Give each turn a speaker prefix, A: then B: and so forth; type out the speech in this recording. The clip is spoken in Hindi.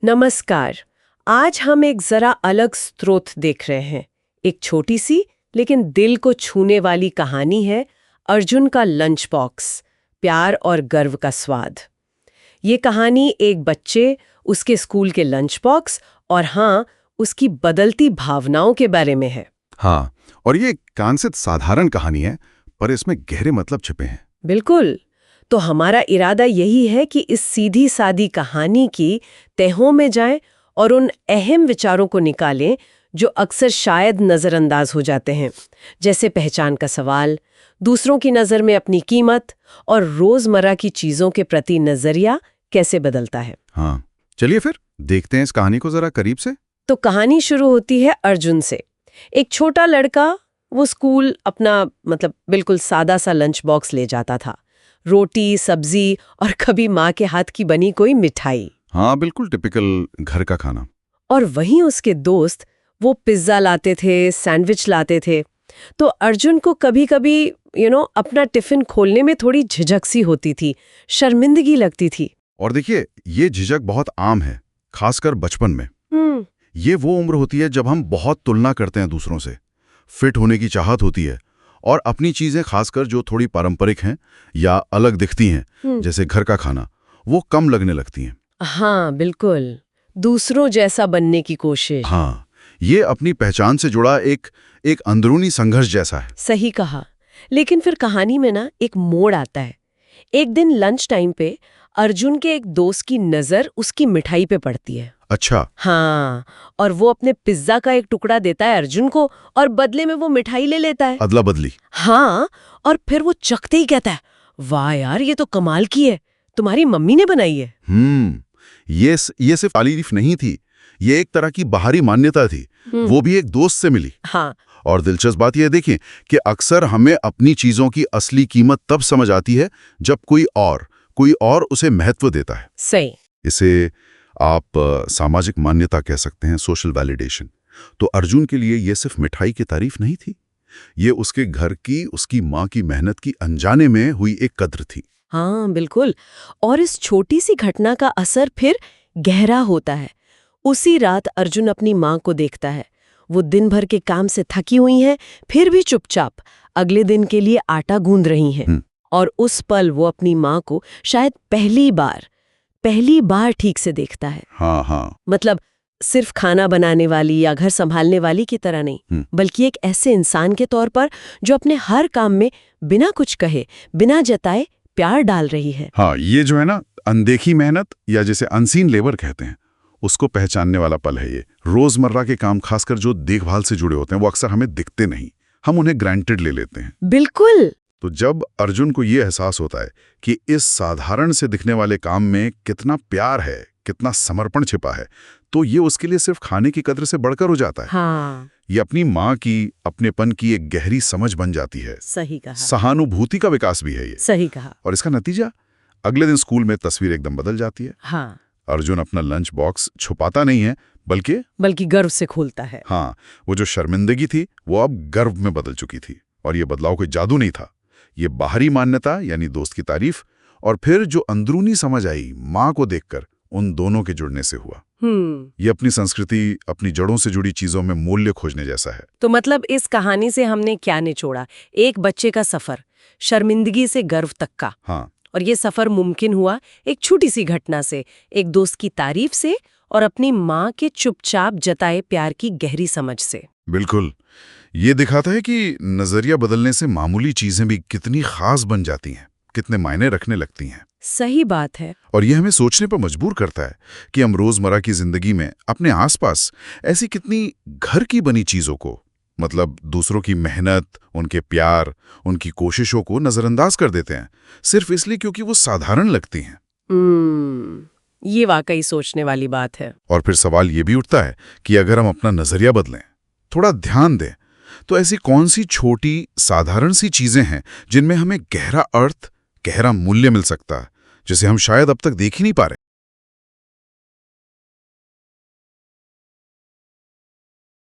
A: नमस्कार। आज हम एक जरा अलग स्रोत देख रहे हैं। एक छोटी सी लेकिन दिल को छूने वाली कहानी है अर्जुन का लंच बॉक्स, प्यार और गर्व का स्वाद। ये कहानी एक बच्चे, उसके स्कूल के लंच बॉक्स और हाँ, उसकी बदलती भावनाओं के बारे में है।
B: हाँ, और ये कान से साधारण कहानी है, पर इसमें गहरे मतलब छिपे हैं।
A: बिल्कुल। तो हमारा इरादा यही है कि इस सीधी सादी कहानी की तहों में जाएं और उन अहम विचारों को निकालें जो अक्सर शायद नज़रअंदाज हो जाते हैं, जैसे पहचान का सवाल, दूसरों की नज़र में अपनी कीमत और रोज़मर्रा की चीज़ों के प्रति नज़रिया कैसे बदलता है।
B: हाँ, चलिए फिर देखते हैं इस कहानी को जरा करीब से।
A: तो कहानी शुरू होती है अर्जुन से। एक छोटा लड़का, वो स्कूल अपना बिल्कुल सादा सा लंच बॉक्स ले जाता था। रोटी, सब्जी और कभी माँ के हाथ की बनी कोई मिठाई।
B: हाँ, बिल्कुल टिपिकल घर का खाना।
A: और वहीं उसके दोस्त वो पिज्जा लाते थे, सैंडविच लाते थे। तो अर्जुन को कभी-कभी अपना टिफिन खोलने में थोड़ी झिझक सी होती थी, शर्मिंदगी लगती थी।
B: और देखिए, ये झिझक बहुत आम है, खासकर बचपन में। ये वो उम्र होती है जब हम बहुत तुलना करते हैं दूसरों से, फिट होने की चाहत होती है और अपनी चीजें, खासकर जो थोड़ी पारंपरिक हैं या अलग दिखती हैं, जैसे घर का खाना, वो कम लगने लगती हैं।
A: हाँ, बिल्कुल। दूसरों जैसा बनने की कोशिश।
B: हाँ, ये अपनी पहचान से जुड़ा एक अंदरूनी संघर्ष जैसा है।
A: सही कहा। लेकिन फिर कहानी में ना एक मोड़ आता है। एक दिन लंच टाइम पे अर्जुन के एक दोस्त की नजर उसकी मिठाई पे पड़ती है।
B: अच्छा।
A: हाँ, और वो अपने पिज्जा का एक टुकड़ा देता है अर्जुन को और बदले में वो मिठाई ले लेता है।
B: अदला बदली।
A: हाँ, और फिर वो चखते ही कहता है, वाह यार, ये तो कमाल की है, तुम्हारी मम्मी ने बनाई है।
B: ये सिर्फ तारीफ नहीं थी, ये एक तरह की बाहरी मान्यता थी, वो भी एक दोस्त से मिली।
A: हाँ।
B: और दिलचस्प बात यह देखें कि अक्सर हमें अपनी चीजों की असली कीमत तब समझ आती है जब कोई और उसे महत्व देता है।
A: सही।
B: इसे आप सामाजिक मान्यता कह सकते हैं, सोशल वैलिडेशन। तो अर्जुन के लिए यह सिर्फ मिठाई की तारीफ नहीं थी, ये उसके घर की, उसकी माँ की मेहनत की अनजाने में हुई एक कद्र थी।
A: हाँ, बिल्कुल। और इस छोटी सी घटना का असर फिर गहरा होता है। उसी रात अर्जुन अपनी माँ को देखता है। वो दिन भर के काम से थकी हुई हैं, फिर भी चुपचाप अगले दिन के लिए आटा गूंद रही हैं। और उस पल वो अपनी माँ को शायद पहली बार ठीक से देखता है।
B: हाँ।
A: सिर्फ खाना बनाने वाली या घर संभालने वाली की तरह नहीं, बल्कि एक ऐसे इंसान के तौर पर जो अपने हर काम में बिना कुछ कहे, बिना जताए प्यार डाल रही है।
B: हाँ, ये जो है ना, अनदेखी मेहनत या जिसे अनसीन लेबर कहते हैं, उसको पहचानने वाला पल है ये। रोजमर्रा के काम, खासकर जो देखभाल से जुड़े होते हैं, वो अक्सर हमें दिखते नहीं, हम उन्हें ग्रांटेड ले लेते हैं।
A: बिल्कुल।
B: तो जब अर्जुन को ये एहसास होता है कि इस साधारण से दिखने वाले काम में कितना प्यार है, कितना समर्पण छिपा है, तो ये उसके लिए सिर्फ खाने की कद्र से बढ़कर हो जाता है।
A: हाँ।
B: ये अपनी माँ की, अपनेपन की एक गहरी समझ बन जाती है।
A: सही कहा।
B: सहानुभूति का विकास भी है ये।
A: सही कहा।
B: और इसका नतीजा, अगले दिन स्कूल में तस्वीर एकदम बदल जाती है।
A: हाँ।
B: अर्जुन अपना लंच बॉक्स छुपाता नहीं है, बल्कि
A: गर्व से खोलता है।
B: हाँ, वो जो शर्मिंदगी थी वो अब गर्व में बदल चुकी थी। और ये बदलाव कोई जादू नहीं था, ये बाहरी मान्यता यानी दोस्त की तारीफ, और फिर जो अंदरूनी समझ आई माँ को देखकर, उन दोनों के जुड़ने से हुआ। ये अपनी संस्कृति, अपनी जड़ों से जुड़ी चीजों में मूल्य खोजने जैसा है।
A: तो इस कहानी से हमने क्या निचोड़ा? एक बच्चे का सफर, शर्मिंदगी से गर्व तक का।
B: हाँ।
A: और ये सफर मुमकिन हुआ एक छोटी सी घटना से, एक दोस्त की तारीफ से और अपनी माँ के चुपचाप जताए प्यार की गहरी समझ से।
B: बिल्कुल। ये दिखाता है कि नजरिया बदलने से मामूली चीजें भी कितनी खास बन जाती हैं, कितने मायने रखने लगती हैं।
A: सही बात है।
B: और ये हमें सोचने पर मजबूर करता है कि हम रोजमर्रा की जिंदगी में अपने आसपास ऐसी कितनी घर की बनी चीजों को, दूसरों की मेहनत, उनके प्यार, उनकी कोशिशों को नजरअंदाज कर देते हैं, सिर्फ इसलिए क्योंकि वो साधारण लगती हैं।
A: ये वाकई सोचने वाली बात है।
B: और फिर सवाल ये भी उठता है कि अगर हम अपना नजरिया बदलें, थोड़ा ध्यान दें, तो ऐसी कौन सी छोटी साधारण सी चीजें हैं जिनमें हमें गहरा अर्थ, गहरा मूल्य मिल सकता है, जिसे हम शायद अब तक देख ही नहीं पा रहे।